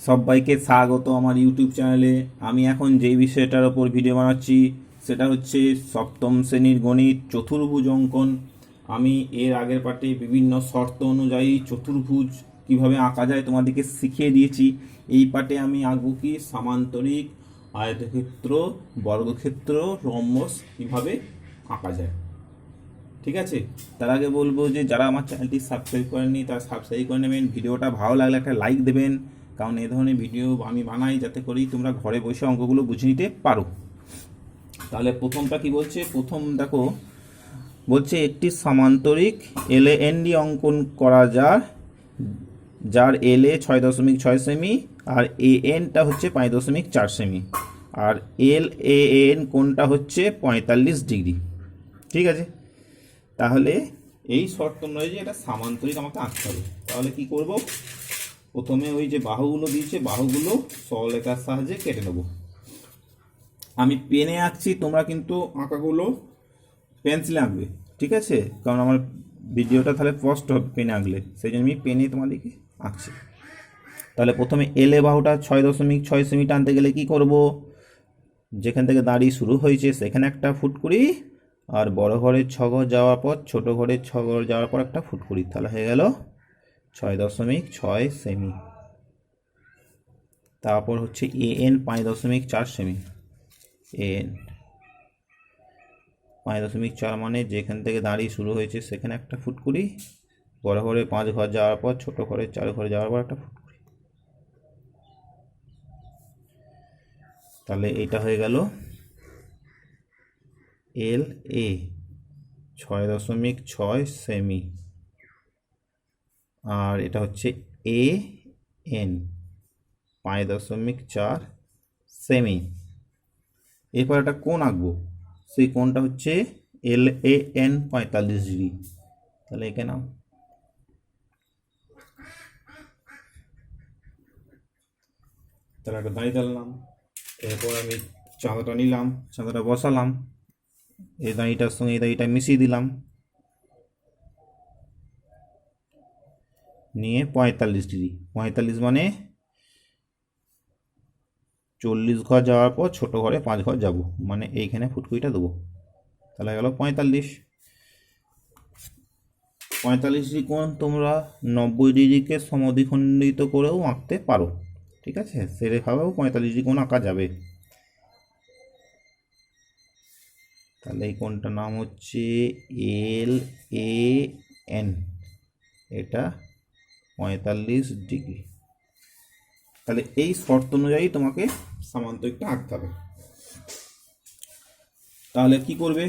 সবাইকে স্বাগত আমার ইউটিউব চ্যানেলে। আমি এখন যেই বিষয়টার ওপর ভিডিও বানাচ্ছি সেটা হচ্ছে সপ্তম শ্রেণীর গণিত চতুর্ভুজ অঙ্কন। আমি এর আগের পার্টে বিভিন্ন শর্ত অনুযায়ী চতুর্ভুজ কিভাবে আঁকা যায় তোমাদেরকে শিখিয়ে দিয়েছি। এই পার্টে আমি আঁকবো কি সামান্তরিক, আয়তক্ষেত্র, বর্গক্ষেত্র, রম্বস কিভাবে আঁকা যায়। ঠিক আছে, তার আগে বলবো যে যারা আমার চ্যানেলটি সাবস্ক্রাইব করেননি তারা সাবস্ক্রাইব করে নেবেন। ভিডিওটা ভালো লাগলে একটা লাইক দেবেন, কারণ এই ধরনের ভিডিও আমি বানাই যাতে করেই তোমরা ঘরে বসে অঙ্কগুলো বুঝে নিতে পারো। তাহলে প্রথমটা কি বলছে, প্রথম দেখো বলছে একটি সামান্তরিক এল এ এন ডি অঙ্কন করা যায়, যার এল এ 6.6 সেমি আর এ এনটা হচ্ছে 5.4 semi R L A N কোণটা হচ্ছে 45 ডিগ্রি। ঠিক আছে, তাহলে এই শর্ত অনুযায়ী এটা সামান্তরিক আমাকে আঁকতে হবে। তাহলে কি করব, প্রথমে ওই যে বাহুগুলো দিয়েছে বাহুগুলো সরলরেখার সাহায্যে কেটে নেব। আমি পেনে আঁকছি, তোমরা কিন্তু আঁকাগুলো পেন্সিলে আঁকবে, ঠিক আছে, কারণ আমার ভিডিওটা তাহলে কষ্ট হবে পেনে আঁকলে, সেই জন্য আমি পেনে তোমাদেরকে আঁকছি। তাহলে প্রথমে এলে বাহুটা 6.6 সেমি টানতে গেলে কি করব, যেখান থেকে দাঁড়িয়ে শুরু হয়েছে সেখানে একটা ফুট করি, আর বড় ঘরের 6 ঘর যাওয়ার পর ছোট ঘরের 6 ঘর যাওয়ার পর একটা ফুট করি, তাহলে হয়ে গেল 6.6 সেমি। তারপর হচ্ছে এ এন 5.4 সেমি, এন 5.4 মানে যেখান থেকে দাঁড়িয়ে শুরু হয়েছে সেখানে একটা ফুট করি, বড় ঘরে 5 ঘর যাওয়ার পর ছোট ঘরে 4 ঘরে যাওয়ার পর একটা ফুট করি, তাহলে এটা হয়ে গেল এল এ 6.6 সেমি, আর এটা হচ্ছে এ এন 5.4 সেমি। এরপর একটা কোণ আঁকবো, সেই কোণটা হচ্ছে এল এ এন 45 ডিগ্রি। তাহলে এঁকে নাও। তাহলে একটা দাঁড়িয়ে টানলাম, এরপর আমি চাঁদাটা নিলাম, চাঁদাটা বসালাম, এই দাঁড়িটার সঙ্গে এই দাঁড়িটা মিশিয়ে দিলাম, নিয়ে 45 ডিগ্রি, 45 মানে 40 ঘর যাওয়ার পর ছোট ঘরে 5 ঘর যাব, মানে এইখানে ফুটকুইটা দেবো, তাহলে গেল 45। 45 ডিগ্রি কোণ তোমরা 90 ডিগ্রিকে সমদ্বিখণ্ডিত করেও আঁকতে পারো, ঠিক আছে, সেভাবেও 45 ডিগ্রি কোণ আঁকা যাবে। তাহলে এই কোণটার নাম হচ্ছে এল এ এন, এটা 45 ডিগ্রি। তাহলে এই শর্ত অনুযায়ী তোমাকে সামান্তরিকটা আঁকতে হবে। তাহলে কি করবে,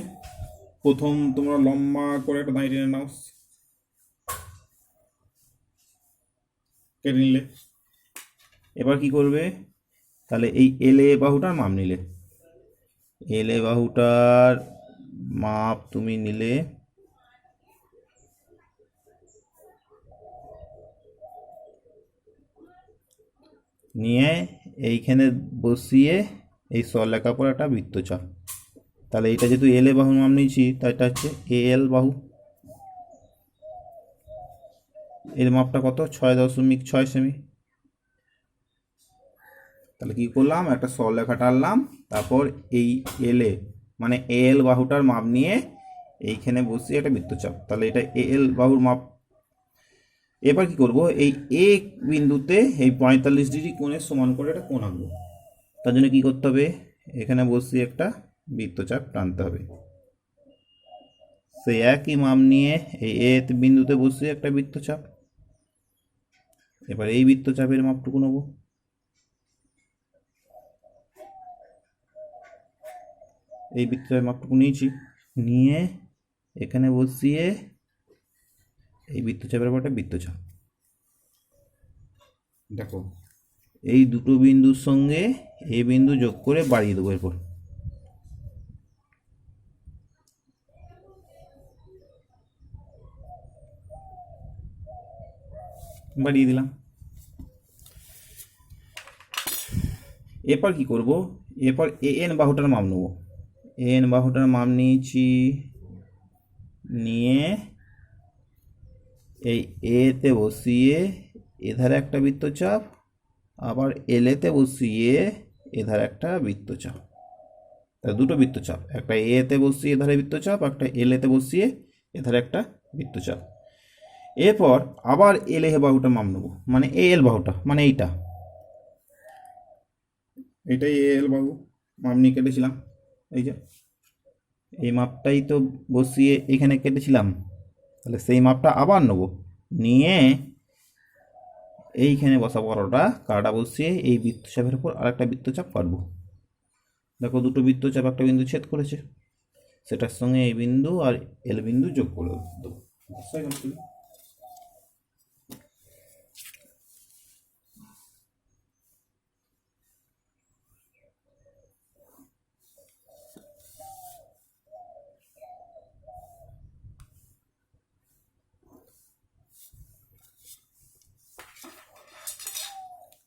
প্রথম তোমরা লম্বা করে একটা দাঁড়িয়ে টেনে নাও, কেটে নিলে। এবার কি করবে, তাহলে এই এল এ বাহুটার মাপ নিলে, এল এ বাহুটার মাপ তুমি নিলে, নিয়ে এইখানে বসিয়ে এই সরলরেখার পর একটা বৃত্তচাপ। তাহলে এইটা যেহেতু এল এ বাহুর মাপ নিয়েছি তাই এটা হচ্ছে এ এল বাহু, এর মাপটা কত 6.6 সেমি। তাহলে কি করলাম, একটা সরলরেখা টানলাম, তারপর এই এল এ মানে এল বাহুটার মাপ নিয়ে এইখানে বসিয়ে একটা বৃত্তচাপ, তাহলে এটা এল বাহুর মাপ। এবার কি করব, এই এ বিন্দুতে এই 45 ডিগ্রি কোণের সমান করে একটা কোণ আঁকবো। তার জন্য কি করতে হবে, এখানে বসিয়ে একটা বৃত্তচাপ টানতে হবে, সেই একই মাপ নিয়ে এই এ বিন্দুতে বসিয়ে একটা বৃত্তচাপ। এবার এই বৃত্তচাপের মাপটুকু নেব, এই বৃত্তচাপের মাপটুকু নিয়েছি, নিয়ে এখানে বসিয়ে এই বৃত্তচাপের উপর একটা বৃত্তচাপ। দেখো এই দুটো বিন্দুর সঙ্গে এই বিন্দু যোগ করে বাড়িয়ে দেবো, এরপর বাড়িয়ে দিলাম। এরপর কি করব, এরপর এ এন বাহুটার মাপ নেব, এ এন বাহুটার মাপ নিয়েছি, নিয়ে এই এতে বসিয়ে এধারে একটা বৃত্তচাপ আবার এলেতে বসিয়ে এধারে একটা বৃত্তচাপ, তাহলে দুটো বৃত্তচাপ, একটা এতে বসিয়ে এধারে বৃত্তচাপ, একটা এলেতে বসিয়ে এধারে একটা বৃত্তচাপ। এরপর আবার এল এ বাহুটা মাপ নেবো, মানে এল বাহুটা, মানে এইটাই এল বাহু মাপ নিয়ে কেটেছিলাম। এই যে এই মাপটাই তো বসিয়ে এখানে কেটেছিলাম, তাহলে সেই মাপটা আবার নেবো, নিয়ে এইখানে বসাবো কাটা বসিয়ে এই বৃত্তচাপের উপর আরেকটা বৃত্তচাপ কাটবো। দেখো দুটো বৃত্তচাপ একটা বিন্দু ছেদ করেছে, সেটার সঙ্গে এই বিন্দু আর এল বিন্দু যোগ করে দেবো।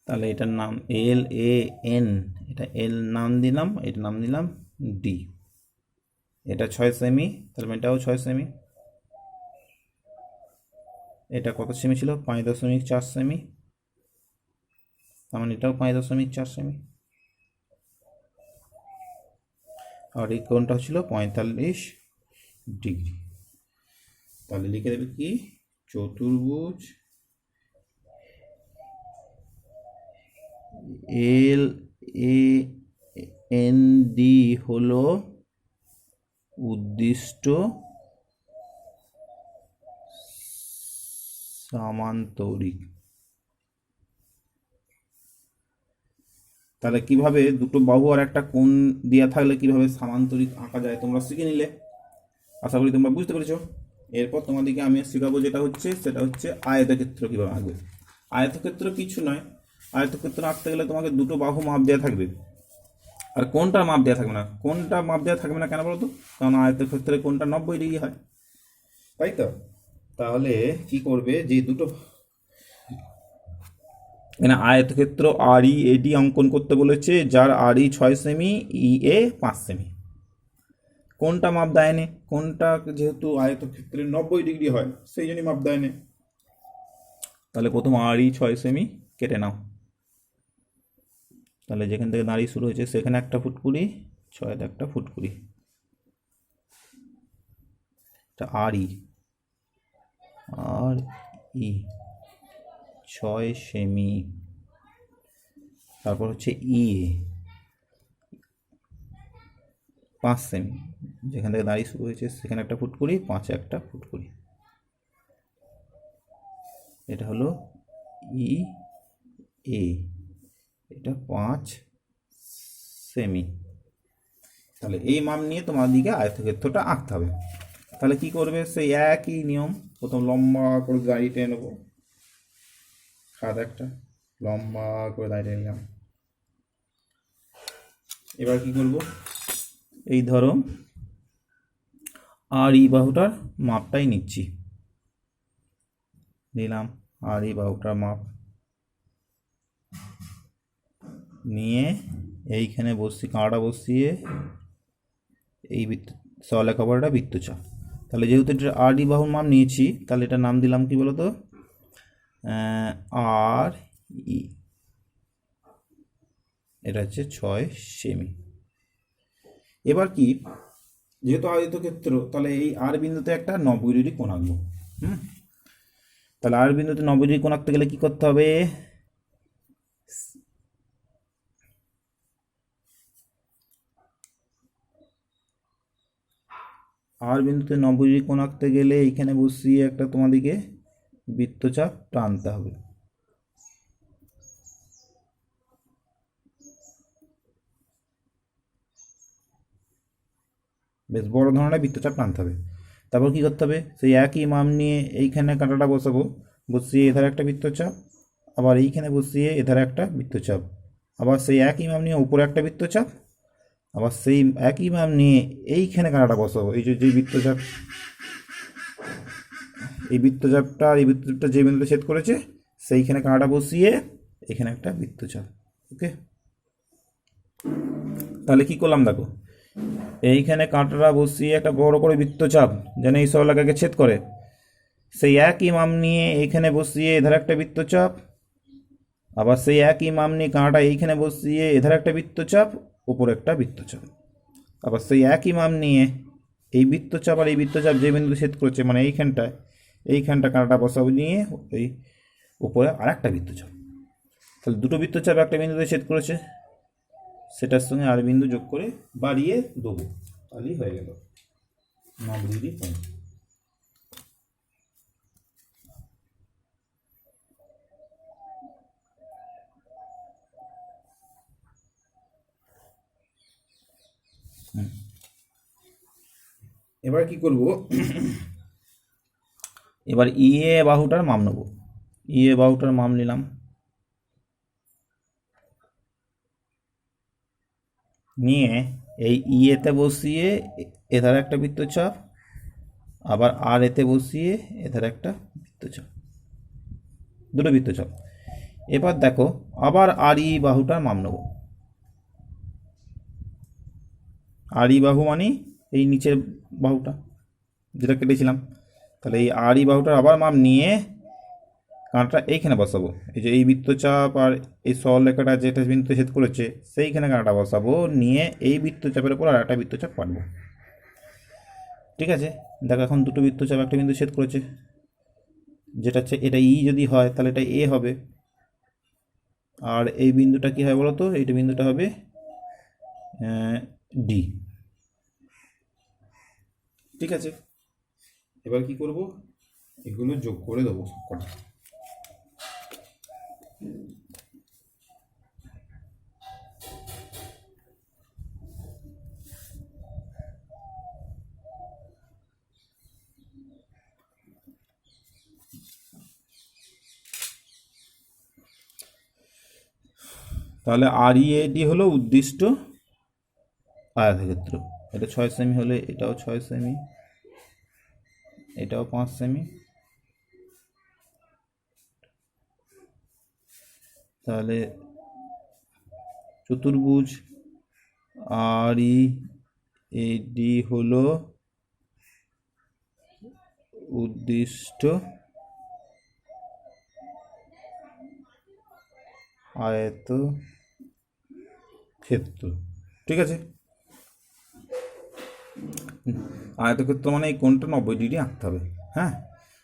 তাহলে এটার নাম এল এ এন, এটা এল নাম দিলাম, এটার নাম দিলাম ডি। এটা 6 সেমি, তাহলে এটাও 6 সেমি। এটা কত সেমি ছিল? 5.4 সেমি, তার মানে এটাও 5.4 সেমি। আর এই কোণটা ছিল 45 ডিগ্রি। তাহলে লিখে দেবে কি, চতুর্ভুজ এল এ এন ডি হলো উদ্দিষ্ট সামান্তরিক। তাহলে কিভাবে দুটো বাহু আর একটা কোণ দেওয়া থাকলে কিভাবে সামান্তরিক আঁকা যায় তোমরা শিখে নিলে, আশা করি তোমরা বুঝতে পেরেছো। এরপর তোমাদেরকে আমি শেখাবো সেটা হচ্ছে আয়তক্ষেত্র কিভাবে আঁকবে। আয়তক্ষেত্র কিছু নয়, আয়তক্ষেত্র আঁকতে গেলে তোমাকে দুটো বাহু মাপ দেওয়া থাকবে, আর কোনটা মাপ দেওয়া থাকবে না। কোনটা মাপ দেওয়া থাকবে না কেন বলো তো? কারণ আয়তক্ষেত্রে কোনটা 90 ডিগ্রি হয়, তাই তো। তাহলে কি করবে, যে দুটো এখানে আয়তক্ষেত্র আর ই এডি অঙ্কন করতে বলেছে, যার আর ই 6 সেমি, ই এ 5 সেমি। কোনটা মাপ দেয়নি, কোনটা যেহেতু আয়তক্ষেত্রে 90 ডিগ্রি হয় সেই জন্যই মাপ দেয়নি। তাহলে প্রথম আর ই 6 সেমি কেটে নাও। তাহলে যেখান থেকে দাঁড়িয়ে শুরু হয়েছে সেখানে 1 ফুট 20, 6 1 ফুট 20, এটা আর ই 6 সেমি। তারপর হচ্ছে ই এ 5 সেমি, যেখান থেকে দাঁড়িয়ে শুরু হয়েছে সেখানে 1 ফুট 20, 5 1 ফুট 20, এটা হলো ই এ, এটা 5 সেমি। তাহলে এই মাপ নিয়ে তোমাদেরকে আয়তক্ষেত্রটা আঁকতে হবে। তাহলে কি করবে, সেই একই নিয়ম, প্রথম লম্বা করে দাঁড়িয়ে টেনে নেবো, খাদ একটা লম্বা করে দাঁড়িয়ে নিলাম। এবার কি করব, এই ধরো আর ই বাহুটার মাপটাই নিচ্ছি, নিলাম আর ই বাহুটার মাপ নিয়ে এইখানে কাঁটা বসিয়ে এই লেখাপড়াটা বৃত্তচাপ। তাহলে যেহেতু এটা আর ই বাহুর মাপ নিয়েছি, তাহলে এটা নাম দিলাম কি বলতো, আর ই। এটা হচ্ছে 6 সেমি। এবার কি, যেহেতু আয়তক্ষেত্র, তাহলে এই আর বিন্দুতে একটা 90 ডিগ্রি কোণ আঁকবো। তাহলে আর বিন্দুতে 90 ডিগ্রি কোণ আঁকতে গেলে কি করতে হবে, আর বিন্দুতে 90 ডিগ্রি কোণ আঁকতে গেলে এইখানে বসিয়ে একটা তোমাদেরকে বৃত্তচাপ টানতে হবে। বেশ বড় ধরনের বৃত্তচাপ টানতে হবে। তারপর কি করতে হবে, সেই একই মাপ নিয়ে এইখানে কাঁটাটা বসাবো, বসিয়ে এধারে একটা বৃত্তচাপ, আবার এইখানে বসিয়ে এধারে একটা বৃত্তচাপ, আবার সেই একই মাপ নিয়ে উপরে একটা বৃত্তচাপ, আবার সেই একই মাপ নিয়ে এইখানে কাঁটাটা বসাবো। এই যে বৃত্তচাপ, এই বৃত্তচাপটা যে বিন্দুতে ছেদ করেছে সেইখানে কাঁটাটা বসিয়ে এখানে একটা বৃত্তচাপ। ওকে, তাহলে কি করলাম দেখো, এইখানে কাঁটাটা বসিয়ে একটা বড় করে বৃত্তচাপ যেন এই সরলাকে ছেদ করে, সেই একই মাপ নিয়ে এখানে বসিয়ে এধারে একটা বৃত্তচাপ, আবার সেই একই মাপ নিয়ে কাঁটা এইখানে বসিয়ে এধারে একটা বৃত্তচাপ, ওপরে একটা বৃত্তচাপ। আবার সেই একই মাপ নিয়ে এই বৃত্তচাপ আর এই বৃত্তচাপ যে বিন্দুতে ছেদ করেছে, মানে এইখানটা কাঁটাটা বসাবো, নিয়ে এই উপরে আর একটা বৃত্তচাপ। তাহলে দুটো বৃত্তচাপ একটা বিন্দুতে ছেদ করেছে, সেটার সঙ্গে আর বিন্দু যোগ করে বাড়িয়ে দেবো, তাহলেই হয়ে গেল 90° কোণ। এবার কি করব, এবার ইএ বাহুটার মাপ নেব। ইএ বাহুটার মাপ নিলাম, নিয়ে এই ইএতে বসিয়ে এধারে একটা বৃত্তচাপ, আবার আর এতে বসিয়ে এধারে একটা বৃত্তচাপ, দুটো বৃত্তচাপ। এবার দেখো আবার আর ই বাহুটার মাপ নেব। আর ই বাহু মানে এই নিচের বাহুটা যেটা কেটেছিলাম, তাহলে এই আর ই বাহুটার আবার মাপ নিয়ে কাঁটাটা এইখানে বসাবো। এই যে এই বৃত্তচাপ আর এই সরলরেখাটা যেটা বিন্দুতে ছেদ করেছে সেইখানে কাঁটাটা বসাবো, নিয়ে এই বৃত্তচাপের উপর আর একটা বৃত্তচাপ পাঠবো। ঠিক আছে, দেখো এখন দুটো বৃত্তচাপ একটা বিন্দু ছেদ করেছে, যেটা হচ্ছে এটা ই যদি হয় তাহলে এটা এ হবে, আর এই বিন্দুটা কি হয় বলো তো, এইটা বিন্দুটা হবে ডি। ঠিক আছে, এবার কি করব, এগুলো যোগ করে দেবো সবকটা। তাহলে আর ই এ ডি হলো উদ্দিষ্ট আয়তক্ষেত্র। এটা 6 সেমি হলে এটাও 6 সেমি, এটাও 5 সেমি। তাহলে চতুর্ভুজ আর ই এ ডি হলো উদ্দিষ্ট আয়তক্ষেত্র। ঠিক আছে, আয়তক্ষেত্র মানে এই কোণটা 90° আঁকতে হবে। হ্যাঁ,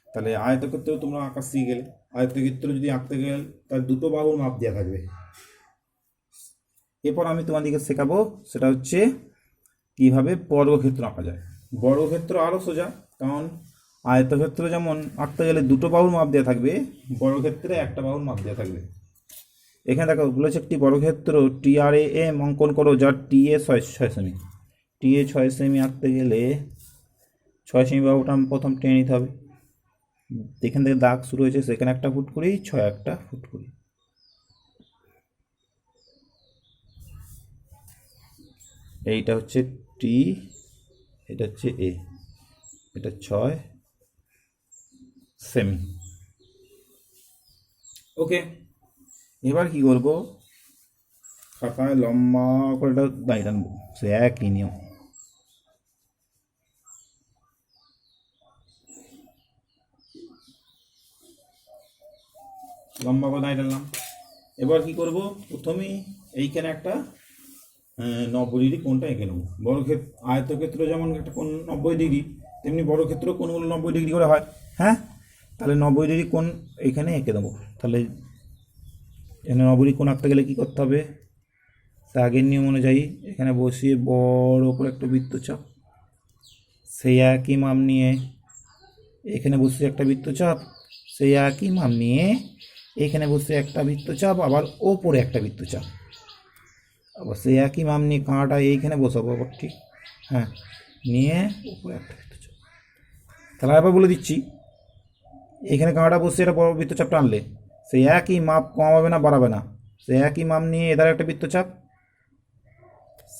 তাহলে আয়তক্ষেত্র তোমরা আঁকা শিখে গেলে। আয়তক্ষেত্র যদি আঁকতে গেলে তার দুটো বাহুর মাপ দেওয়া থাকবে। এরপর আমি তোমাদেরকে শেখাবো সেটা হচ্ছে কিভাবে বর্গক্ষেত্র আঁকা যায়। বর্গক্ষেত্র আরও সোজা, কারণ আয়তক্ষেত্র যেমন আঁকতে গেলে দুটো বাহুর মাপ দেওয়া থাকবে, বর্গক্ষেত্রে একটা বাহুর মাপ দেওয়া থাকবে। এখানে দেখো বলেছে একটি বর্গক্ষেত্র টি আর এ এম অঙ্কন করো, যার টি এ 6 সেমি। টি এ 6 সেমি আঁকতে গেলে 6 সেমি বাহুটা প্রথম টেনে নিতে হবে। যেখান থেকে দাগ শুরু হয়েছে সেখানে একটা ফুট করি, 6 একটা ফুট করি। এইটা হচ্ছে টি, এটা হচ্ছে এ, এটা 6 সেমি। ওকে, এবার কি করব, খাতায় লম্বা করে একটা দাঁড়িয়ে টানবো, সে একই নিয়ম। লম্বা করে দাঁড়িয়ে টানলাম। এবার কি করব, প্রথমেই এইখানে একটা 90° কোণটা এঁকে নেব। বর্গক্ষেত্র আয়তক্ষেত্র যেমন একটা কোণ 90°, তেমনি বর্গক্ষেত্র কোণগুলো 90° করে হয়। হ্যাঁ, তাহলে 90° কোণ এইখানে এঁকে দেবো। তাহলে এখানে 90° কোণ আঁকতে গেলে কী করতে হবে, তা আগের নিয়ম অনুযায়ী এখানে বসিয়ে বড় করে একটা বৃত্তচাপ, সেই একই মাপ নিয়ে এখানে বসিয়ে একটা বৃত্তচাপ, সেই একই মাপ নিয়ে এখানে বসে একটা বৃত্তচাপ, আবার ওপরে একটা বৃত্তচাপ, আবার সেই একই মাপ নিয়ে কাঁটা এইখানে বসাবো আবার, ঠিক। হ্যাঁ, নিয়ে উপরে একটা বৃত্তচাপ। তাহলে আবার বলে দিচ্ছি, এখানে কাঁটা বসে একটা বড় বৃত্তচাপ টানলে সেই একই মাপ কমাবে না বাড়াবে না, সেই একই মাপ নিয়ে এধারে একটা বৃত্তচাপ,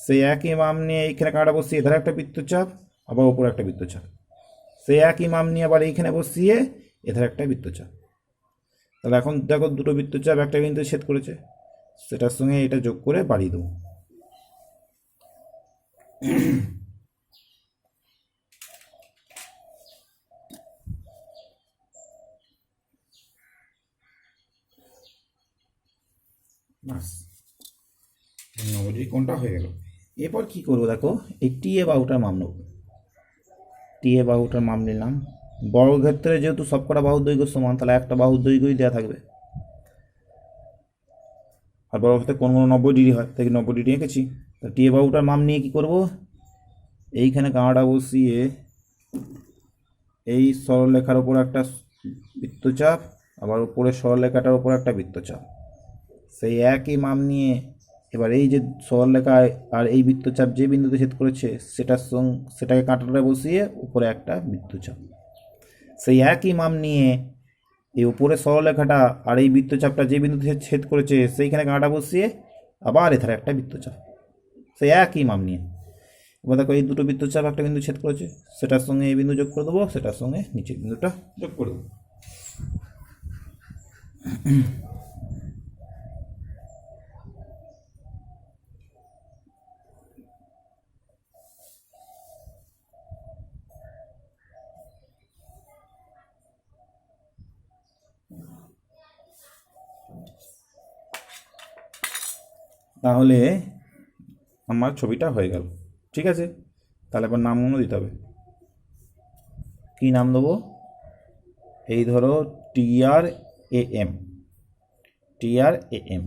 সেই একই মাপ নিয়ে এইখানে কাঁটা বসিয়ে এধারে একটা বৃত্তচাপ, আবার ওপরে একটা বৃত্তচাপ, সেই একই মাপ নিয়ে আবার এইখানে বসিয়ে এধারে একটা বৃত্তচাপ। তাহলে এখন দেখো দুটো বৃত্তচাপ একটা বিন্দুতে ছেদ করেছে, সেটার সঙ্গে এটা যোগ করে বাড়িয়ে দেবো। বাস, 90° কোণটা হয়ে গেল। এরপর কি করবো দেখো, এই টিএ বাহুটার মাপ নেব। টিএ বাহুটার মাপ নিলাম। বর্গক্ষেত্রে যেহেতু সবকটা বাহুর দৈর্ঘ্য সমান, তাহলে একটা বাহুর দৈর্ঘ্যই দেওয়া থাকবে। আর বর্গক্ষেত্রে কোণ 90° হয়, তাই 90° এঁকেছি। তা টিএ বাহুটার মাপ নিয়ে কি করব, এইখানে কাঁটা বসিয়ে এই সরলরেখার ওপর একটা বৃত্তচাপ, আবার উপরে সরলরেখাটার ওপর একটা বৃত্তচাপ, সেই একই মাপ নিয়ে এবার এই যে সরলরেখায় আর এই বৃত্তচাপ যে বিন্দুতে ছেদ করেছে সেটাকে কাঁটাটা বসিয়ে উপরে একটা বৃত্তচাপ, সেই একই মাপ নিয়ে এই উপরে সরলরেখাটা আর এই বৃত্তচাপটা যে বিন্দুতে ছেদ করেছে সেইখানে কাঁটা বসিয়ে আবার এখানে একটা বৃত্তচাপ, সেই একই মাপ নিয়ে। এবার দেখো এই দুটো বৃত্তচাপ একটা বিন্দু ছেদ করেছে, সেটার সঙ্গে এই বিন্দু যোগ করে দেবো, সেটার সঙ্গে নিচের বিন্দুটা যোগ করে দেবো। তাহলে আমার ছবিটা হয়ে গেল। ঠিক আছে, তাহলে এবার নামগুলো দিতে হবে। কী নাম দেবো, এই ধরো TRAM, TRAM।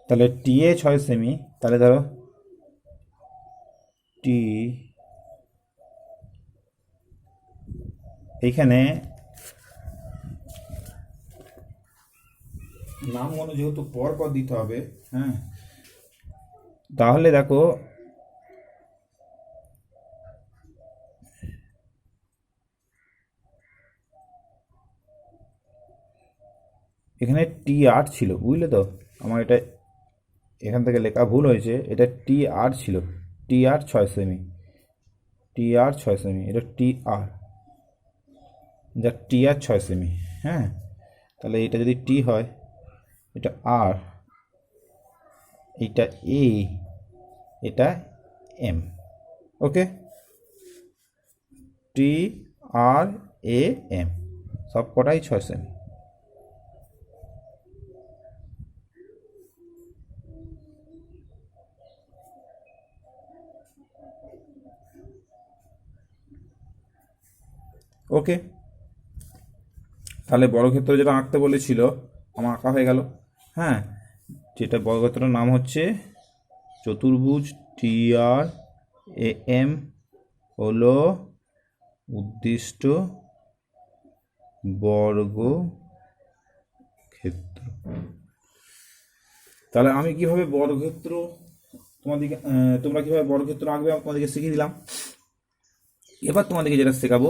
তাহলে TA 6 সেমি, তাহলে ধরো টি, এইখানে নামগুলো যেহেতু পরপর দিতে হবে, হ্যাঁ, তাহলে দেখো এখানে TR ছিল, বুঝলে তো, আমার এটা এখান থেকে লেখা ভুল হয়েছে, এটা TR ছিল, TR 6 সেমি, TR 6 সেমি, এটা TR, যা TR 6 সেমি। হ্যাঁ, তাহলে এটা যদি T হয়, এটা R, এটা A, এটা M। ওকে, TRAM সব কটাই 6 সেমি। ওকে, তাহলে বর্গক্ষেত্র যেটা আঁকতে বলেছিল আমার আঁকা হয়ে গেল। হ্যাঁ, যেটা বর্গক্ষেত্রের নাম হচ্ছে চতুর্ভুজ TRAM, হলো উদ্দিষ্ট বর্গক্ষেত্র। তাহলে আমি কিভাবে বর্গক্ষেত্র তোমাদেরকে তোমরা কিভাবে বর্গক্ষেত্র আঁকবে আমি তোমাদেরকে শিখিয়ে দিলাম। এবার তোমাদেরকে যেটা শেখাবো,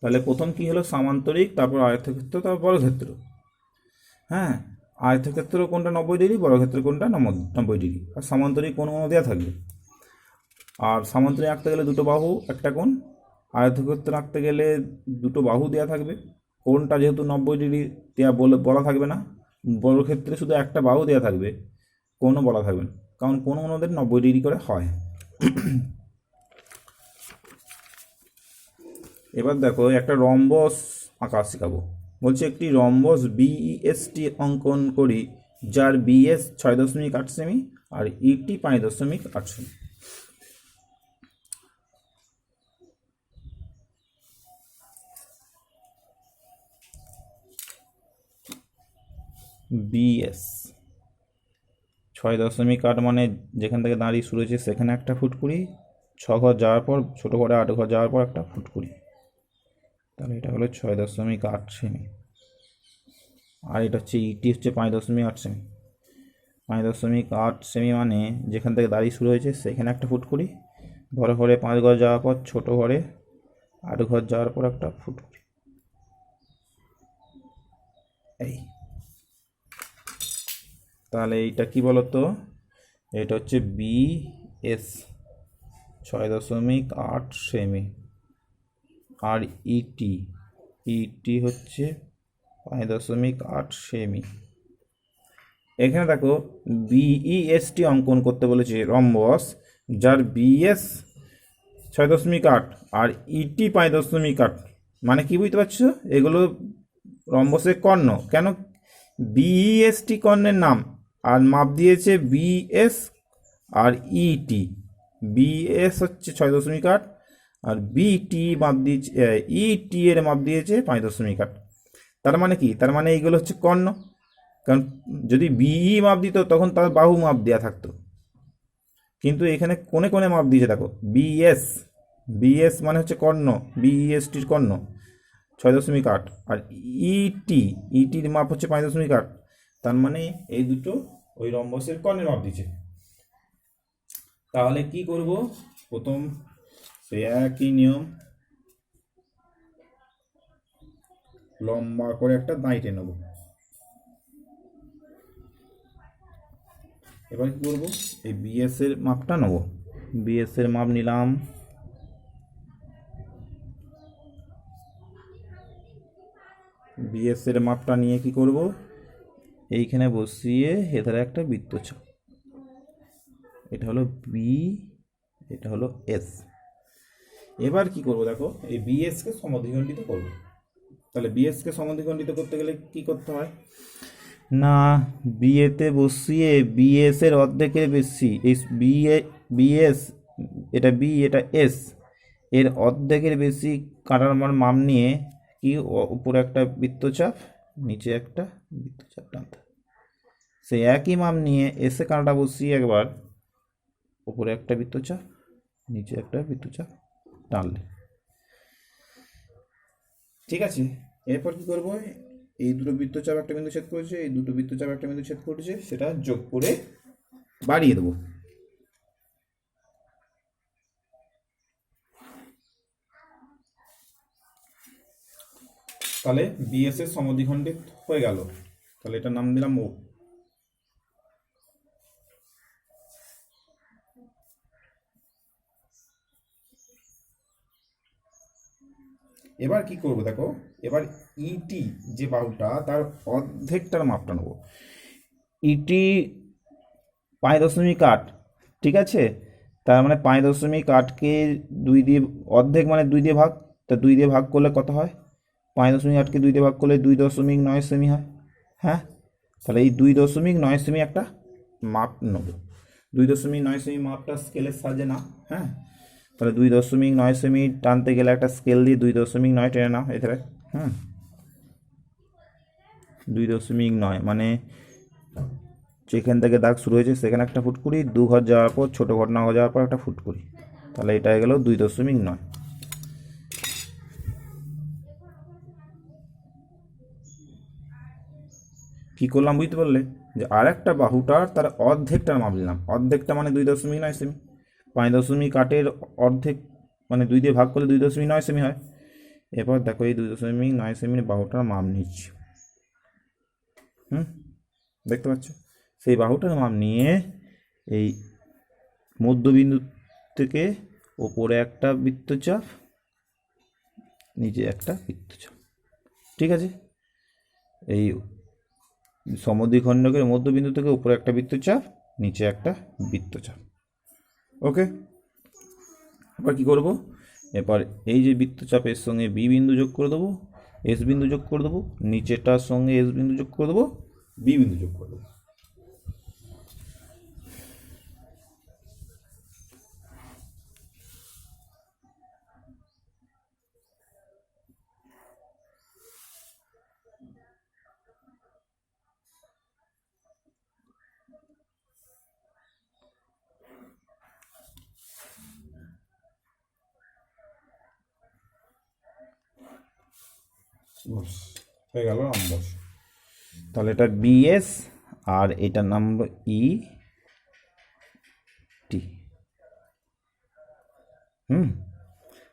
তাহলে প্রথম কি হলো সামান্তরিক, তারপর আয়তক্ষেত্র, তারপর বর্গক্ষেত্র। হ্যাঁ, আয়তক্ষেত্র কোনটা 90°, বর্গক্ষেত্র কোনটা 90°, আর সামান্তরিক কোণ দেওয়া থাকবে। আর সামান্তরিক আঁকতে গেলে দুটো বাহু একটা কোণ, আয়তক্ষেত্র আঁকতে গেলে দুটো বাহু দেওয়া থাকবে, কোণটা যেহেতু 90° দেওয়া বলা থাকবে না। বর্গক্ষেত্রে শুধু একটা বাহু দেওয়া থাকবে, কোণও বলা থাকবে না, কারণ কোণ ওদের 90° করে হয়। এবার দেখো একটা রম্বস আঁকা শেখাবো। বলছে একটি রম্বস BEST অঙ্কন করি, যার BS 6.8 সেমি আর ET 5.8 সেমি। BS 6.8 মানে যেখান থেকে দাঁড়িয়ে শুরু হয়েছে সেখানে একটা ফুটকুড়ি, 6 ঘর যাওয়ার পর ছোটো ঘরে 8 ঘর যাওয়ার পর একটা ফুটকুড়ি, তাহলে এটা হলো 6.8 সেমি। আর এটা হচ্ছে ইটি হচ্ছে 5.8 সেমি। 5.8 সেমি মানে যেখান থেকে দাঁড়িয়ে শুরু হয়েছে সেখানে একটা ফুটকুড়ি, বড় ঘরে 5 ঘর যাওয়ার পর ছোটো ঘরে 8 ঘর যাওয়ার পর একটা ফুটকুড়ি। এই তাহলে এইটা কি বলতো, এটা হচ্ছে BS 6.8 সেমি, আর ইটি হচ্ছে 5.8 সেমি। এখানে দেখো বিইএসটি অঙ্কন করতে বলেছে রম্বস, যার বিএস 6.8 আর ইটি 5.8। মানে কি বুঝতে পারছো, এগুলো রম্বসের কর্ণ। কেন? বিইএসটি কর্ণের নাম, আর মাপ দিয়েছে বিএস আর ইটি। বিএস হচ্ছে 6.8 আর বিটি মাপ দিয়েছে, ইটি এর মাপ দিয়েছে 5.8। তার মানে কি? তার মানে এইগুলো হচ্ছে কর্ণ। কারণ যদি বিই মাপ দিত তখন তার বাহু মাপ দেওয়া থাকতো, কিন্তু এখানে কোণে কোণে মাপ দিয়েছে দেখো। বিএস, বিএস মানে হচ্ছে কর্ণ, বিইএসটির কর্ণ 6.8, আর ইটি, ইটির মাপ হচ্ছে 5.8। তার মানে এই দুটো ওই রম্বসের কর্ণের মাপ দিচ্ছে। তাহলে কি করব? প্রথম সেই একই নিয়ম, লম্বা করে একটা দাঁইটে নেব। এবার কি করব? এই বিএস এর মাপটা নেব। বিএস এর মাপ নিলাম, বিএস এর মাপটা নিয়ে কি করব? এইখানে বসিয়ে এধারে একটা বৃত্তচাপ, এটা হলো বি, এটা হলো এস। এবার কি করব দেখো, এই বিএস কে সমদ্বিখণ্ডিত করব। তাহলে বিএস কে সমদ্বিখণ্ডিত করতে গেলে কি করতে হয় না, বিএতে বসিয়ে বিএস এর অর্ধেকের বেশি, এই বিএস, এটা বি এটা এস, এর অর্ধেকের বেশি কাটার মাপ নিয়ে কি উপরে একটা বৃত্তচাপ, নিচে একটা বৃত্তচাপ টানতে। সেই একই মাপ নিয়ে এসে কাঁটাটা বসিয়ে একবার উপরে একটা বৃত্তচাপ, নিচে একটা বৃত্তচাপ টানলে, ঠিক আছে। এরপর কি করবো? এই দুটো বৃত্তচাপ একটা বিন্দু ছেদ করেছে, এই দুটো বৃত্তচাপ একটা বিন্দু ছেদ করেছে, সেটা যোগ করে বাড়িয়ে দেবো। তাহলে বিএস এর সমদ্বিখণ্ডিত হয়ে গেল। তাহলে এটার নাম দিলাম ও। এবার কি করব দেখো, এবার ইটি যে বাহুটা তার অর্ধেকটার মাপটা নেব। ইটি 5.8, ঠিক আছে। তার মানে 5.8কে 2 দিয়ে, অর্ধেক মানে 2 দিয়ে ভাগ, তা 2 দিয়ে ভাগ করলে কত হয়? 5.8কে 2 দিয়ে ভাগ করলে 2.9 সেমি হয়। হ্যাঁ, তাহলে এই 2.9 সেমি একটা মাপ নেব। 2.9 সেমি মাপটা স্কেলের সাহায্যে না, হ্যাঁ। তাহলে 2.9 সেমি টানতে গেলে একটা স্কেল দিয়ে 2.9 টেনে নাও এখানে, হুম। 2.9 মানে যেখান থেকে দাগ শুরু হয়েছে সেখানে একটা ফুট করি, 2 ঘর যাওয়ার পর ছোটো ঘর না যাওয়ার পর একটা ফুট করি, তাহলে এটা হয়ে গেল 2.9। কী করলাম বুঝতে পারলে? যে আর একটা বাহুটার তার অর্ধেকটার মাপ নিলাম। অর্ধেকটা মানে 2.9 সেমি। 5.8 অর্ধেক মানে 2 দিয়ে ভাগ করলে 2.9 সেমি হয়। এরপর দেখো এই 2.9 সেমির বাহুটার মাপ নিচ্ছি, দেখতে পাচ্ছ? সেই বাহুটার মাপ নিয়ে এই মধ্যবিন্দু থেকে ওপরে একটা বৃত্তচাপ, নিচে একটা বৃত্তচাপ, ঠিক আছে। এই সমদ্বিখণ্ডকের মধ্যবিন্দু থেকে উপরে একটা বৃত্তচাপ, নিচে একটা বৃত্তচাপ, ওকে। এবার কি করব? এবার এই যে বৃত্তচাপের সঙ্গে বি বিন্দু যোগ করে দেবো, এস বিন্দু যোগ করে দেবো, নিচেটার সঙ্গে এস বিন্দু যোগ করে দেবো, বি বিন্দু যোগ করে দেবো। হয়ে গেল রম্বস। তাহলে এটা বিএস আর এটার নাম হলো ই টি,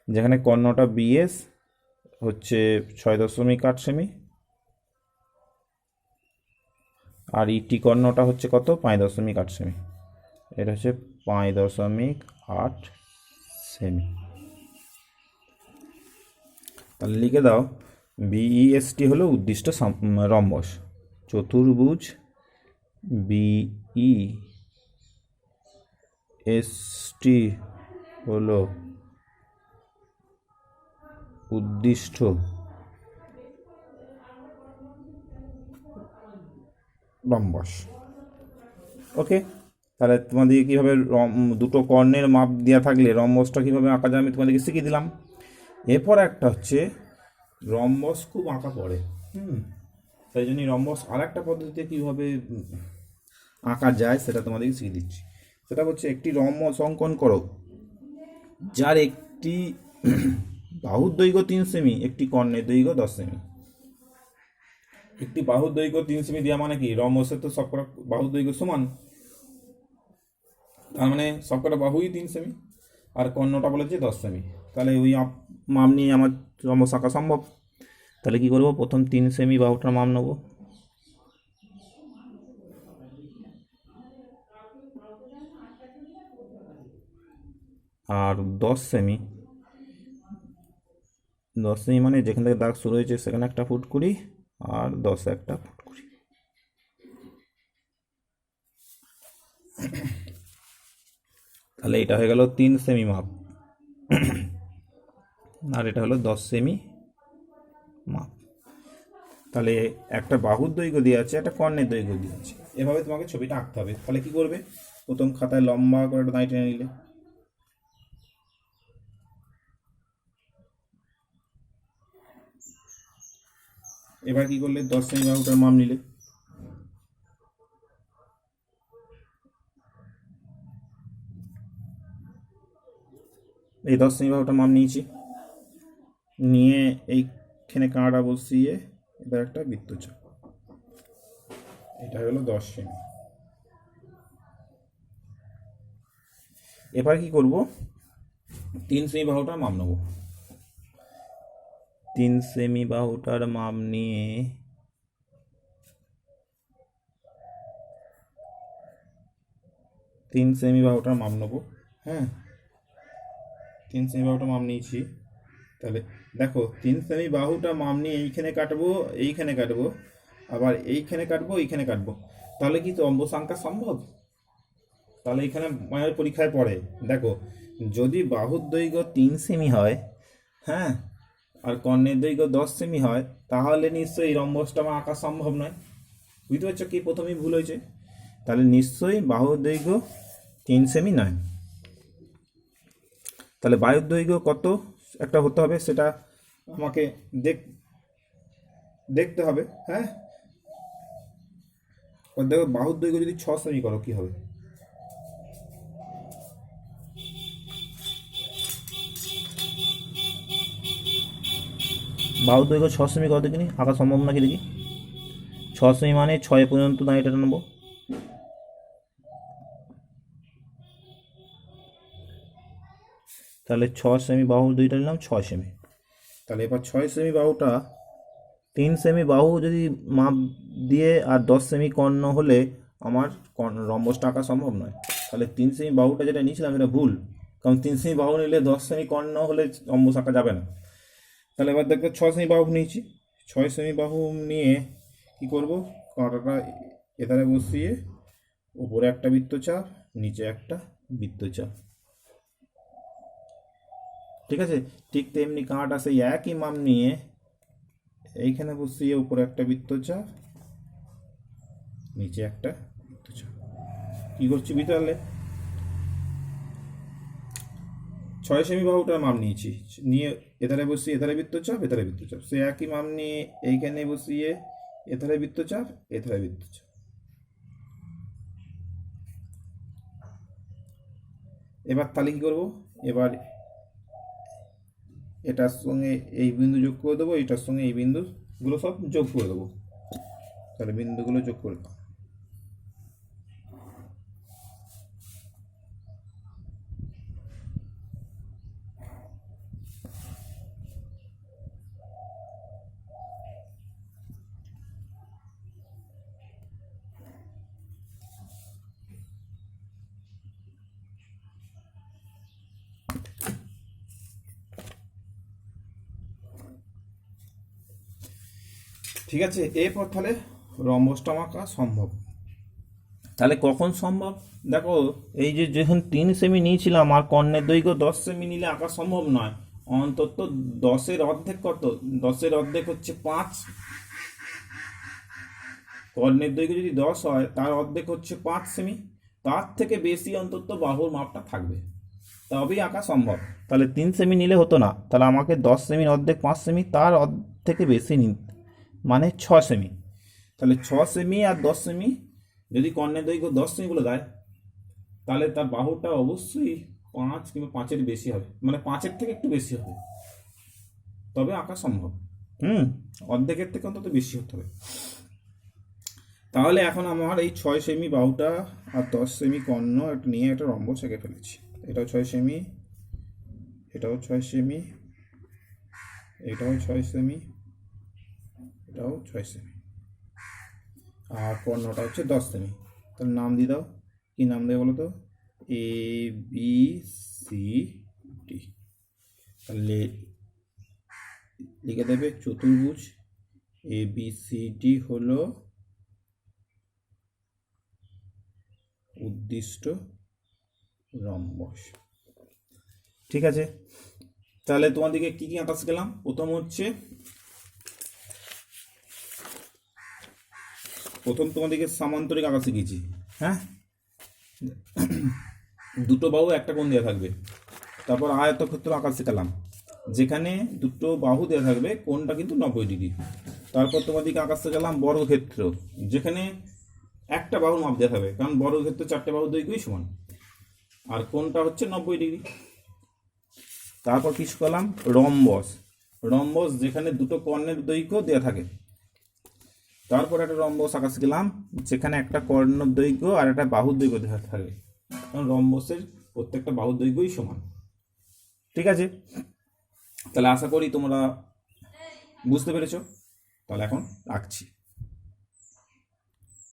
যেখানে কর্ণটা বিএস হচ্ছে 6.8 সেমি, আর ইটি কর্ণটা হচ্ছে কত? 5.8 সেমি। এটা হচ্ছে 5.8 সেমি। তাহলে লিখে দাও, বিইএসটি হলো উদ্দিষ্ট রম্বস, চতুর্ভুজ BE ST হলো উদ্দিষ্ট রম্বস। ওকে, তাহলে তোমাদেরকে কীভাবে দুটো কর্ণের মাপ দেওয়া থাকলে রম্বসটা কীভাবে আঁকা যায় আমি তোমাদেরকে শিখিয়ে দিলাম। এরপর একটা হচ্ছে রম্বস খুব আঁকা পড়ে, তাই জন্য রম্বস আর একটা পদ্ধতিতে কীভাবে আঁকা যায় সেটা তোমাদেরকে শিখিয়ে দিচ্ছি। সেটা হচ্ছে একটি রম্বস অঙ্কন করো যার একটি বাহুর দৈর্ঘ্য 3 সেমি, একটি কর্ণের দৈর্ঘ্য 10 সেমি। একটি বাহুর দৈর্ঘ্য 3 সেমি দেওয়া মানে কি, রম্বসের তো সবকটা বাহুর দৈর্ঘ্য সমান, তার মানে সবকটা বাহুই 3 সেমি, আর কর্ণটা বলেছে 10 সেমি। তাহলে ওই মাপ নিয়ে আমার রম্বস আঁকা সম্ভব। তাহলে কি করব, প্রথম 3 সেমি বাহুটার মাপ নেব, আর 10 সেমি মানে যেখান থেকে দাগ শুরু হয়েছে সেখানে একটা ফুট করি, আর 10 একটা ফুট করি। তাহলে এটা হয়ে গেল 3 সেমি মাপ, আর এটা হলো 10 সেমি মাপ। তাহলে একটা বাহুর দৈর্ঘ্য দিয়ে আছে, একটা কর্ণের দৈর্ঘ্য দিয়ে আছে। এভাবে তোমাকে ছবিটা আঁকতে হবে। তাহলে কি করবে, প্রথম খাতায় লম্বা করে একটা দাঁড়িয়ে টেনে নিলে, এবার কি করলে 10 সেমি বাহুটার মাপ নিলে, এই 10 সেমি বাহুটার মাপ নিয়েছি, নিয়ে এইখানে কাঁটা বসিয়ে এবার একটা বৃত্তচাপ, এটা হলো 10 সেমি। এবার কি করব, 3 সেমি বাহুটার মাপ নেব। 3 সেমি বাহুটার মাপ নিয়ে তিন সেমি বাহুটার মাপ নেব। হ্যাঁ, 3 সেমি বাহুটা মাপ নিয়েছি। তাহলে দেখো 3 সেমি বাহুটা মাপ নিয়ে এইখানে কাটবো, এইখানে কাটবো, আবার এইখানে কাটবো, এইখানে কাটবো। তাহলে কি রম্বস আঁকা সম্ভব? তাহলে এখানে মায়ের পরীক্ষায় পড়ে, দেখো যদি বাহুর দৈর্ঘ্য 3 সেমি হয়, হ্যাঁ, আর কর্ণের দৈর্ঘ্য 10 সেমি হয়, তাহলে নিশ্চয়ই রম্বসটা আমার আঁকা সম্ভব নয়। বুঝতে পারছো কি প্রথমেই ভুল হয়েছে? তাহলে নিশ্চয়ই বাহুর দৈর্ঘ্য 3 সেমি নয়। তাহলে বাহুর দৈর্ঘ্য কত একটা হতে হবে, সেটা আমাকে দেখতে হবে। হ্যাঁ, দেখো বাহুর দৈর্ঘ্য যদি 6 সেমি করো কি হবে, বাহুর দৈর্ঘ্য 6 সেমি কত দেখিনি, আঁকা সম্ভব নাকি দেখি। 6 সেমি মানে 6 পর্যন্ত দাঁড়িয়ে নেবো, তাহলে 6 সেমি বাহু দুইটা নিলাম 6 সেমি। তাহলে এবার 6 সেমি বাহুটা 3 সেমি বাহু যদি মাপ দিয়ে আর 10 সেমি কর্ণ হলে আমার রম্বসটা আঁকা সম্ভব নয়। তাহলে 3 সেমি বাহুটা যেটা নিয়েছিলাম এটা ভুল, কারণ 3 সেমি বাহু নিলে 10 সেমি কর্ণ হলে রম্বস আঁকা যাবে না। তাহলে এবার দেখো 6 সেমি বাহু নিয়েছি, 6 সেমি বাহু নিয়ে কি করব, কাঁটাটা এধারে বসিয়ে উপরে একটা বৃত্তচাপ, নিচে একটা বৃত্তচাপ। ঠিক আছে, ঠিক তেমনি কাঁটা সেই একই মাপ নিয়ে এইখানে বসিয়ে উপরে একটা বৃত্তচাপ, নিচে একটা বৃত্তচাপ। কি করছি বুঝতে পারলে? 6 সেমি বাহুটার মাপ নিয়েছি, নিয়ে এধারে বসিয়ে এধারে বৃত্তচাপ, এধারে বৃত্তচাপ, সেই একই মাপ নিয়ে এইখানে বসিয়ে এধারে বৃত্তচাপ, এধারে বৃত্তচাপ। এবার তাহলে কি করবো, এবার এটার সঙ্গে এই বিন্দু যোগ করে দেবো, এটার সঙ্গে এই বিন্দুগুলো সব যোগ করে দেবো। তাহলে বিন্দুগুলো যোগ করে দাও। ঠিক আছে, এরপর তাহলে রম্বসটা আঁকা সম্ভব। তাহলে কখন সম্ভব? দেখো, এই যে যখন 3 সেমি নিয়েছিলাম আর কর্ণের দৈর্ঘ্য 10 সেমি নিলে আঁকা সম্ভব নয়। অন্তত 10-এর অর্ধেক কত? 10-এর অর্ধেক হচ্ছে 5। কর্ণের দৈর্ঘ্য যদি 10 হয় তার অর্ধেক হচ্ছে 5 সেমি। তার থেকে বেশি অন্তত বাহুর মাপটা থাকবে, তবেই আঁকা সম্ভব। তাহলে 3 সেমি নিলে হতো না, তাহলে আমাকে 10 সেমির অর্ধেক 5 সেমি, তার থেকে বেশি মানে 6 সেমি। তাহলে 6 সেমি আর 10 সেমি, যদি কর্ণের দৈর্ঘ্য 10 সেমি বলে দেয়, তাহলে তার বাহুটা অবশ্যই 5 কিংবা 5-এর বেশি হবে, মানে 5-এর থেকে একটু বেশি হবে, তবে আঁকা সম্ভব। অর্ধেকের থেকে অন্তত বেশি হতে হবে। তাহলে এখন আমার এই 6 সেমি বাহুটা আর 10 সেমি কর্ণ একটা নিয়ে একটা রম্বস এঁকে ফেলেছি। এটাও 6 সেমি, এটাও 6 সেমি, এটাও 6 সেমি, এটাও 6 সেমি, আর কর্ণটা হচ্ছে 10 সেমি। তাহলে নাম দিয়ে দাও। কি নাম দেবে বলো তো? A B C D. তাহলে লিখে দেবে চতুর্ভুজ এ বি সি ডি হলো উদ্দিষ্ট রম্বস। ঠিক আছে, তাহলে তোমাদেরকে কি কি আঁকা শিখলাম? প্রথম তোমাদেরকে সামান্তরিক আঁকা শিখেছি। হ্যাঁ, দুটো বাহু একটা কোণ দেওয়া থাকবে। তারপর আয়তক্ষেত্র আঁকা শেখালাম, যেখানে দুটো বাহু দেওয়া থাকবে, কোণটা কিন্তু 90 ডিগ্রি। তারপর তোমাদেরকে আঁকা শেখালাম বর্গক্ষেত্র, যেখানে একটা বাহুর মাপ দেওয়া থাকবে, কারণ বর্গক্ষেত্র 4টে বাহুর দৈর্ঘ্যই সমান, আর কোণটা হচ্ছে 90 ডিগ্রি। তারপর কি শিখলাম? রম্বস, যেখানে দুটো কর্ণের দৈর্ঘ্য দেওয়া থাকে। তারপর একটা রম্বস আঁকা শিখলাম, যেখানে একটা কর্ণের দৈর্ঘ্য আর একটা বাহুর দৈর্ঘ্য দেওয়া থাকে, কারণ রম্বসের প্রত্যেকটা বাহুর দৈর্ঘ্যই সমান। ঠিক আছে, তাহলে আশা করি তোমরা বুঝতে পেরেছো। তাহলে এখন রাখছি।